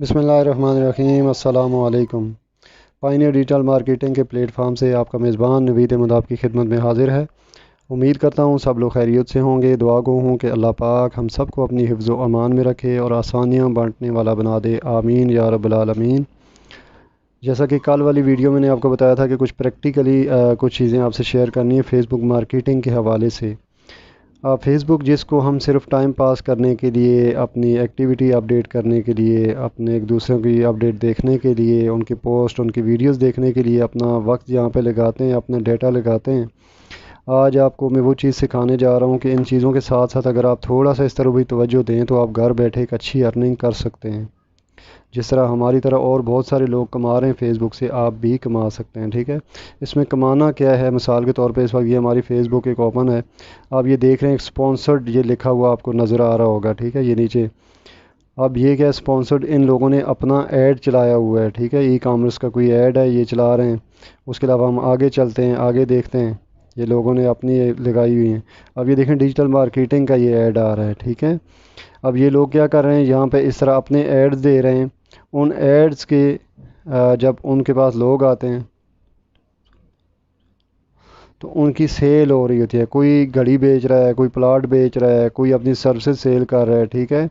बिस्मिल्लाहिर्रहमानिर्रहीम। अस्सलाम वालेकुम। पाइनियर डिजिटल मार्केटिंग के प्लेटफार्म से आपका मेज़बान नवीद अहमद आपकी खिदमत में हाजिर है। उम्मीद करता हूँ सब लोग खैरियत से होंगे। दुआ गो हूँ कि अल्लाह पाक हम सबको अपनी हिफ्ज़ व अमान में रखे और आसानियाँ बांटने वाला बना दे। आमीन या रब्बल आलमीन। जैसा कि कल वाली वीडियो मैंने आपको बताया था कि कुछ प्रैक्टिकली कुछ चीज़ें आपसे शेयर करनी है फ़ेसबुक मार्केटिंग के हवाले से। फेसबुक जिसको हम सिर्फ टाइम पास करने के लिए, अपनी एक्टिविटी अपडेट करने के लिए, अपने एक दूसरों की अपडेट देखने के लिए, उनकी पोस्ट, उनकी वीडियोस देखने के लिए अपना वक्त यहाँ पे लगाते हैं, अपना डेटा लगाते हैं। आज आपको मैं वो चीज़ सिखाने जा रहा हूँ कि इन चीज़ों के साथ साथ अगर आप थोड़ा सा इस तरह भी तवज्जो दें तो आप घर बैठे एक अच्छी अर्निंग कर सकते हैं। जिस तरह हमारी तरह और बहुत सारे लोग कमा रहे हैं फेसबुक से, आप भी कमा सकते हैं। ठीक है, इसमें कमाना क्या है? मिसाल के तौर पे इस वक्त ये हमारी फेसबुक एक ओपन है, आप ये देख रहे हैं स्पॉन्सर्ड, ये लिखा हुआ आपको नज़र आ रहा होगा। ठीक है, ये नीचे अब ये क्या स्पॉन्सर्ड, इन लोगों ने अपना ऐड चलाया हुआ है। ठीक है, ई कॉमर्स का कोई ऐड है, ये चला रहे हैं। उसके अलावा हम आगे चलते हैं, आगे देखते हैं, ये लोगों ने अपनी लगाई हुई हैं। अब ये देखें डिजिटल मार्केटिंग का ये ऐड आ रहा है। ठीक है, अब ये लोग क्या कर रहे हैं, यहाँ पे इस तरह अपने एड्स दे रहे हैं। उन एड्स के जब उनके पास लोग आते हैं तो उनकी सेल हो रही होती है। कोई घड़ी बेच रहा है, कोई प्लाट बेच रहा है, कोई अपनी सर्विसेज सेल कर रहा है। ठीक है,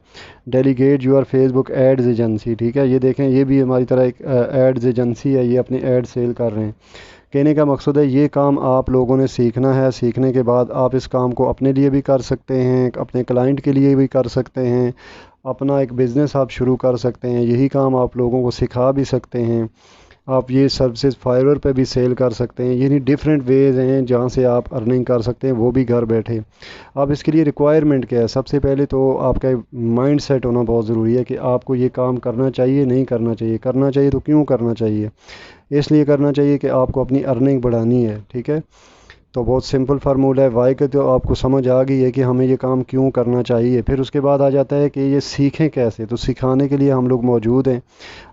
delegate your Facebook ads agency. ठीक है, ये देखें, ये भी हमारी तरह एक एड्स एजेंसी है, ये अपनी एड सेल कर रहे हैं। कहने का मकसद है ये काम आप लोगों ने सीखना है। सीखने के बाद आप इस काम को अपने लिए भी कर सकते हैं, अपने क्लाइंट के लिए भी कर सकते हैं, अपना एक बिज़नेस आप शुरू कर सकते हैं। यही काम आप लोगों को सिखा भी सकते हैं। आप ये सर्विसेज फाइवर पे भी सेल कर सकते हैं। यानी डिफरेंट वेज़ हैं जहाँ से आप अर्निंग कर सकते हैं, वो भी घर बैठे। अब इसके लिए रिक्वायरमेंट क्या है? सबसे पहले तो आपका माइंड सेट होना बहुत ज़रूरी है कि आपको ये काम करना चाहिए, नहीं करना चाहिए। करना चाहिए तो क्यों करना चाहिए? इसलिए करना चाहिए कि आपको अपनी अर्निंग बढ़ानी है। ठीक है, तो बहुत सिंपल फार्मूला है। वाई का तो आपको समझ आ गई है कि हमें ये काम क्यों करना चाहिए। फिर उसके बाद आ जाता है कि ये सीखें कैसे, तो सिखाने के लिए हम लोग मौजूद हैं।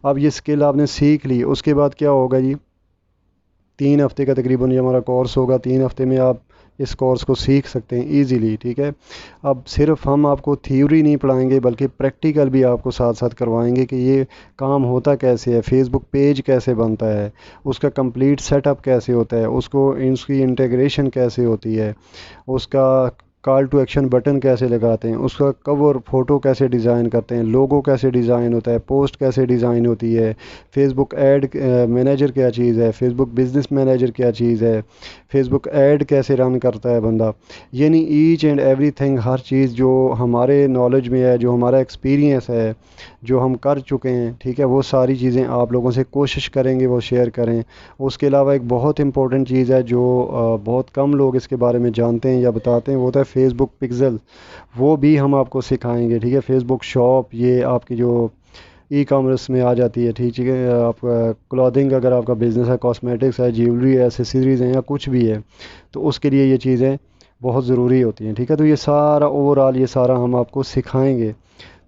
अब ये स्किल आपने सीख ली, उसके बाद क्या होगा जी? 3 हफ्ते का तकरीबन ये हमारा कोर्स होगा। 3 हफ्ते में आप इस कोर्स को सीख सकते हैं इजीली। ठीक है, अब सिर्फ हम आपको थ्योरी नहीं पढ़ाएंगे बल्कि प्रैक्टिकल भी आपको साथ साथ करवाएंगे कि ये काम होता कैसे है, फेसबुक पेज कैसे बनता है, उसका कंप्लीट सेटअप कैसे होता है, उसको उसकी इंटीग्रेशन कैसे होती है, उसका कॉल टू एक्शन बटन कैसे लगाते हैं, उसका कवर फ़ोटो कैसे डिज़ाइन करते हैं, लोगो कैसे डिज़ाइन होता है, पोस्ट कैसे डिज़ाइन होती है, फेसबुक ऐड मैनेजर क्या चीज़ है, फेसबुक बिज़नेस मैनेजर क्या चीज़ है, फेसबुक ऐड कैसे रन करता है बंदा। यानी ईच एंड एवरीथिंग, हर चीज़ जो हमारे नॉलेज में है, जो हमारा एक्सपीरियंस है, जो हम कर चुके हैं। ठीक है, वो सारी चीज़ें आप लोगों से कोशिश करेंगे वो शेयर करें। उसके अलावा एक बहुत इंपॉर्टेंट चीज़ है जो बहुत कम लोग इसके बारे में जानते हैं या बताते हैं, वो होता है फेसबुक पिक्सल। वो भी हम आपको सिखाएंगे। ठीक है, फेसबुक शॉप ये आपकी जो ई कॉमर्स में आ जाती है। ठीक है, आप क्लॉथिंग, अगर आपका बिज़नेस है, कॉस्मेटिक्स है, ज्वेलरी है, एसेसरीज़ हैं, या कुछ भी है, तो उसके लिए ये चीज़ें बहुत ज़रूरी होती हैं। ठीक है, तो ये सारा ओवरऑल ये सारा हम आपको सिखाएंगे।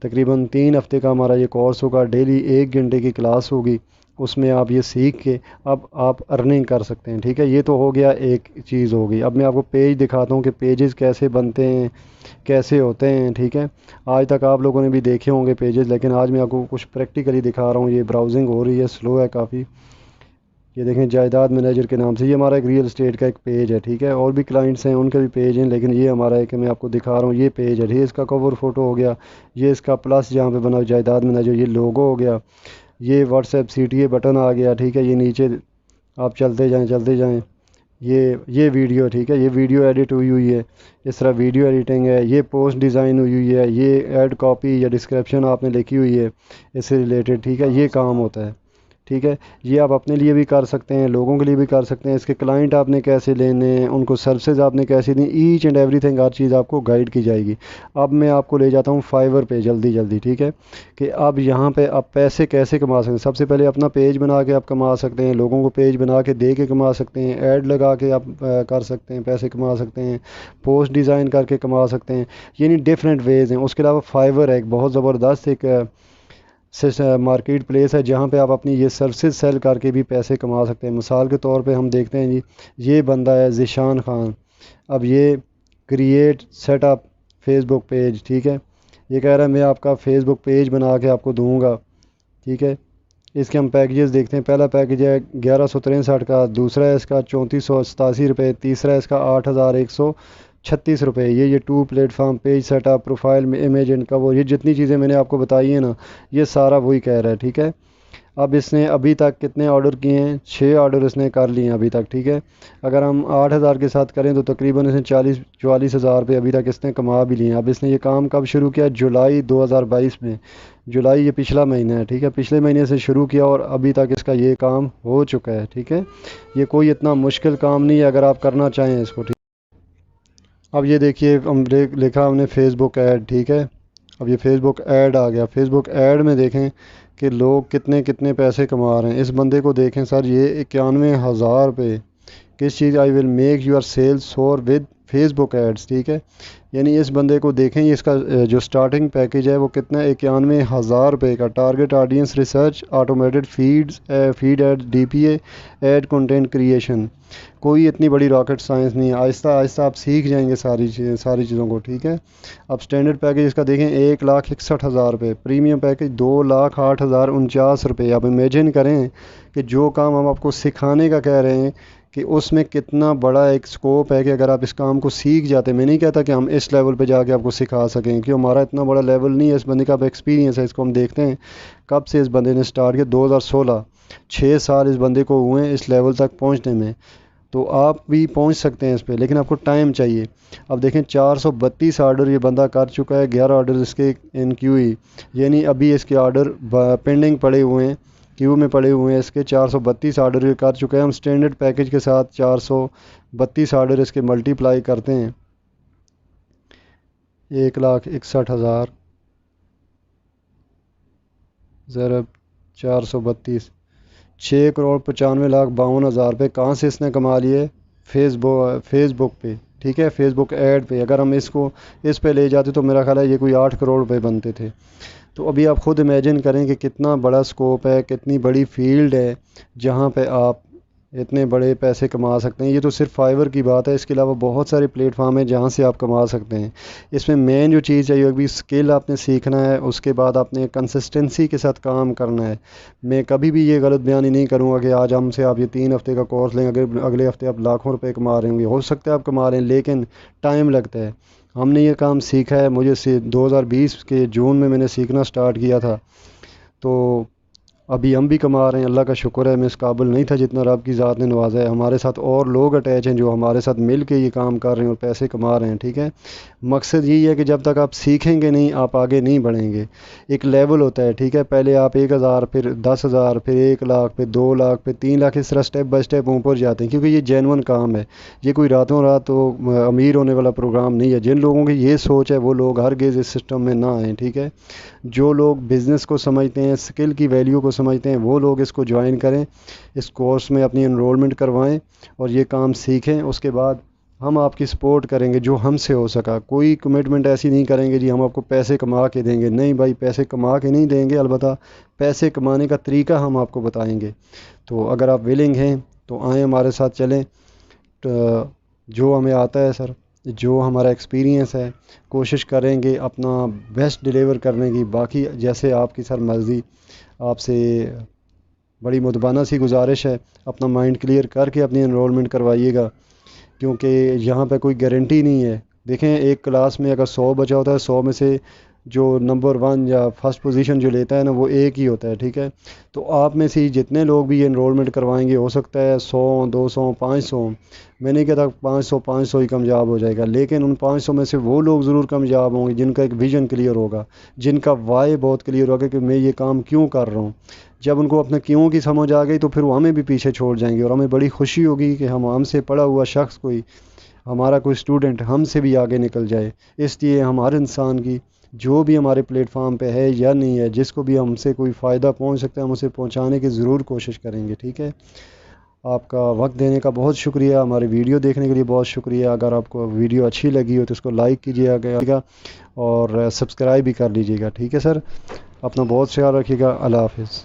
तकरीबन 3 हफ्ते का हमारा ये कोर्स होगा। डेली 1 घंटे की क्लास होगी, उसमें आप ये सीख के अब आप अर्निंग कर सकते हैं। ठीक है, ये तो हो गया, एक चीज़ हो गई। अब मैं आपको पेज दिखाता हूँ कि पेजेस कैसे बनते हैं, कैसे होते हैं। ठीक है, आज तक आप लोगों ने भी देखे होंगे पेजेस, लेकिन आज मैं आपको कुछ प्रैक्टिकली दिखा रहा हूँ। ये ब्राउजिंग हो रही है, स्लो है काफ़ी। ये देखें, जायदाद मैनेजर के नाम से ये हमारा एक रियल एस्टेट का एक पेज है। ठीक है, और भी क्लाइंट्स हैं, उनके भी पेज हैं, लेकिन ये हमारा है कि मैं आपको दिखा रहा हूँ, ये पेज है। ठीक है, इसका कवर फ़ोटो हो गया, ये इसका प्लस जहाँ पे बना जायदाद मैनेजर, ये लोगो हो गया, ये व्हाट्सएप CTA बटन आ गया। ठीक है, ये नीचे आप चलते जाएं चलते जाएं, ये वीडियो। ठीक है, ये वीडियो एडिट हुई हुई है, इस तरह वीडियो एडिटिंग है। ये पोस्ट डिज़ाइन हुई हुई है, ये ऐड कॉपी या डिस्क्रिप्शन आपने लिखी हुई है इससे रिलेटेड। ठीक है, ये काम होता है। ठीक है, ये आप अपने लिए भी कर सकते हैं, लोगों के लिए भी कर सकते हैं। इसके क्लाइंट आपने कैसे लेने हैं, उनको सर्विसेज आपने कैसे दी, ईच एंड एवरीथिंग हर चीज़ आपको गाइड की जाएगी। अब मैं आपको ले जाता हूँ फाइवर पे जल्दी जल्दी। ठीक है, कि अब यहाँ पे आप पैसे कैसे कमा सकते हैं। सबसे पहले अपना पेज बना के आप कमा सकते हैं, लोगों को पेज बना के दे के कमा सकते हैं, ऐड लगा के आप कर सकते हैं, पैसे कमा सकते हैं, पोस्ट डिज़ाइन करके कमा सकते हैं। यानी डिफरेंट वेज़ हैं। उसके अलावा फाइवर है एक बहुत ज़बरदस्त एक मार्केट प्लेस है जहाँ पे आप अपनी ये सर्विसेज सेल करके भी पैसे कमा सकते हैं। मिसाल के तौर पे हम देखते हैं जी, ये बंदा है ज़ीशान खान। अब ये क्रिएट सेटअप फेसबुक पेज। ठीक है, ये कह रहा है मैं आपका फेसबुक पेज बना के आपको दूंगा। ٹھیک ہے، اس کے ہم پیکیجز دیکھتے ہیں۔ پہلا پیکیج ہے 1163 کا، دوسرا ہے اس کا 3487 روپے، تیسرا ہے اس کا 8136 روپے۔ یہ 2 platform, page set up, profile میں امیج اینڈ کور، یہ جتنی چیزیں میں نے آپ کو بتائی ہیں نا، یہ سارا وہی کہہ رہا ہے، ٹھیک ہے۔ اب اس نے ابھی تک کتنے آرڈر کیے ہیں؟ 6 آرڈر اس نے کر لیے ہیں ابھی تک، ٹھیک ہے۔ اگر ہم 8000 کے ساتھ کریں تو تقریباً اس نے 44,000 روپے ابھی تک اس نے کما بھی لیے ہیں۔ اب اس نے یہ کام کب شروع کیا؟ جولائی 2022 میں۔ جولائی یہ پچھلا مہینہ ہے، ٹھیک ہے، پچھلے مہینے سے شروع کیا اور ابھی تک اس کا یہ کام ہو چکا ہے، ٹھیک ہے۔ یہ کوئی اتنا مشکل کام نہیں ہے اگر آپ کرنا چاہیں اس کو، ٹھیک۔ اب یہ دیکھیے لکھا ہم نے فیس بک ایڈ، ٹھیک ہے۔ اب یہ فیس بک ایڈ آ گیا۔ فیس بک ایڈ میں دیکھیں کہ لوگ کتنے پیسے کما رہے ہیں۔ اس بندے کو دیکھیں سر، یہ 91,000 روپے کس چیز؟ آئی ول میک یور سیل سور ود فیس بک ایڈس، ٹھیک ہے۔ یعنی اس بندے کو دیکھیں، اس کا جو سٹارٹنگ پیکیج ہے وہ کتنا ہے؟ 91,000 روپے کا۔ Target audience research, automated feed ad, D P A ad, content creation. کوئی اتنی بڑی راکٹ سائنس نہیں ہے، آہستہ آہستہ آپ سیکھ جائیں گے ساری چیزوں کو، ٹھیک ہے۔ اب سٹینڈرڈ پیکیج اس کا دیکھیں 1,61,000 روپے، پریمیم پیکیج 2,08,049 روپے۔ آپ امیجن کریں کہ جو کام ہم آپ کو سکھانے کا کہہ رہے ہیں کہ اس میں کتنا بڑا ایک سکوپ ہے کہ اگر آپ اس کام کو سیکھ جاتے ہیں۔ میں نہیں کہتا کہ ہم اس لیول پہ جا کے آپ کو سکھا سکیں کیونکہ ہمارا اتنا بڑا لیول نہیں ہے، اس بندے کا اب ایکسپیرینس ہے۔ اس کو ہم دیکھتے ہیں کب سے اس بندے نے سٹارٹ کیا، 2016، 6 سال اس بندے کو ہوئے ہیں اس لیول تک پہنچنے میں۔ تو آپ بھی پہنچ سکتے ہیں اس پہ، لیکن آپ کو ٹائم چاہیے۔ اب دیکھیں 432 آرڈر یہ بندہ کر چکا ہے، 11 آرڈر اس کے ان کیو ہی، یعنی ابھی اس کے آرڈر پینڈنگ پڑے ہوئے ہیں، کیو میں پڑے ہوئے ہیں اس کے 432 آرڈر یہ کر چکے ہیں۔ ہم سٹینڈرڈ پیکیج کے ساتھ 432 آرڈر اس کے ملٹیپلائی کرتے ہیں 1,61,000 ضرب 432، 6,95,52,000 روپے کہاں سے اس نے کما لیے؟ فیس بک پہ، ٹھیک ہے، فیس بک ایڈ پہ۔ اگر ہم اس پہ لے جاتے تو میرا خیال ہے یہ کوئی 8 کروڑ روپے بنتے تھے۔ تو ابھی آپ خود امیجن کریں کہ کتنا بڑا سکوپ ہے، کتنی بڑی فیلڈ ہے جہاں پہ آپ اتنے بڑے پیسے کما سکتے ہیں۔ یہ تو صرف فائیور کی بات ہے، اس کے علاوہ بہت سارے پلیٹ فارم ہیں جہاں سے آپ کما سکتے ہیں۔ اس میں مین جو چیز چاہیے ابھی اسکل آپ نے سیکھنا ہے، اس کے بعد آپ نے کنسسٹنسی کے ساتھ کام کرنا ہے۔ میں کبھی بھی یہ غلط بیانی نہیں کروں گا کہ آج ہم سے آپ یہ 3 ہفتے کا کورس لیں، اگلے ہفتے آپ لاکھوں روپے کما رہے ہوں گے۔ ہو سکتا ہے آپ کما رہے ہیں لیکن ٹائم لگتا ہے۔ ہم نے یہ کام سیکھا ہے، مجھے 2020 کے جون میں نے سیکھنا سٹارٹ کیا تھا، تو ابھی ہم بھی کما رہے ہیں، اللہ کا شکر ہے۔ میں اس قابل نہیں تھا جتنا رب کی ذات نے نوازا ہے۔ ہمارے ساتھ اور لوگ اٹیچ ہیں جو ہمارے ساتھ مل کے یہ کام کر رہے ہیں اور پیسے کما رہے ہیں، ٹھیک ہے۔ مقصد یہی ہے کہ جب تک آپ سیکھیں گے نہیں آپ آگے نہیں بڑھیں گے۔ ایک لیول ہوتا ہے، ٹھیک ہے، پہلے آپ 1,000، پھر 10,000، پھر 1,00,000، پھر 2,00,000، پھر 3,00,000، اس طرح سٹیپ بائی سٹیپ اوپر جاتے ہیں کیونکہ یہ جینون کام ہے۔ یہ کوئی راتوں رات تو امیر ہونے والا پروگرام نہیں ہے۔ جن لوگوں کی یہ سوچ ہے وہ لوگ ہرگز اس سسٹم میں نہ آئیں، ٹھیک ہے۔ جو لوگ بزنس کو سمجھتے ہیں، اسکل کی ویلیو کو سمجھتے ہیں، وہ لوگ اس کو جوائن کریں، اس کورس میں اپنی انرولمنٹ کروائیں اور یہ کام سیکھیں۔ اس کے بعد ہم آپ کی سپورٹ کریں گے جو ہم سے ہو سکا۔ کوئی کمٹمنٹ ایسی نہیں کریں گے جی ہم آپ کو پیسے کما کے دیں گے، نہیں بھائی، پیسے کما کے نہیں دیں گے، البتہ پیسے کمانے کا طریقہ ہم آپ کو بتائیں گے۔ تو اگر آپ ویلنگ ہیں تو آئیں ہمارے ساتھ چلیں۔ جو ہمیں آتا ہے سر، جو ہمارا ایکسپیرینس ہے، کوشش کریں گے اپنا بیسٹ ڈیلیور کرنے کی۔ باقی جیسے آپ کی سر مرضی، آپ سے بڑی مدبانہ سی گزارش ہے، اپنا مائنڈ کلیئر کر کے اپنی انرولمنٹ کروائیے گا کیونکہ یہاں پہ کوئی گارنٹی نہیں ہے۔ دیکھیں ایک کلاس میں اگر 100 بچا ہوتا ہے، 100 میں سے جو نمبر 1 یا فرسٹ پوزیشن جو لیتا ہے نا وہ ایک ہی ہوتا ہے، ٹھیک ہے۔ تو آپ میں سے ہی جتنے لوگ بھی یہ انرولمنٹ کروائیں گے، ہو سکتا ہے 100، 200، 500، میں نہیں کہتا 500 ہی کامیاب ہو جائے گا، لیکن ان 500 میں سے وہ لوگ ضرور کامیاب ہوں گے جن کا ایک ویژن کلیئر ہوگا، جن کا وائی بہت کلیئر ہوگا کہ میں یہ کام کیوں کر رہا ہوں۔ جب ان کو اپنے کیوں کی سمجھ آ گئی تو پھر وہ ہمیں بھی پیچھے چھوڑ جائیں گے اور ہمیں بڑی خوشی ہوگی کہ ہم سے پڑھا ہوا شخص کوئی، ہمارا کوئی اسٹوڈنٹ ہم سے بھی آگے نکل جائے۔ اس لیے ہم ہر انسان کی جو بھی ہمارے پلیٹ فارم پہ ہے یا نہیں ہے، جس کو بھی ہم سے کوئی فائدہ پہنچ سکتا ہے ہم اسے پہنچانے کی ضرور کوشش کریں گے، ٹھیک ہے۔ آپ کا وقت دینے کا بہت شکریہ، ہماری ویڈیو دیکھنے کے لیے بہت شکریہ۔ اگر آپ کو ویڈیو اچھی لگی ہو تو اس کو لائک کیجیے گا اور سبسکرائب بھی کر لیجیے گا، ٹھیک ہے سر۔ اپنا بہت خیال رکھیے گا، اللہ حافظ۔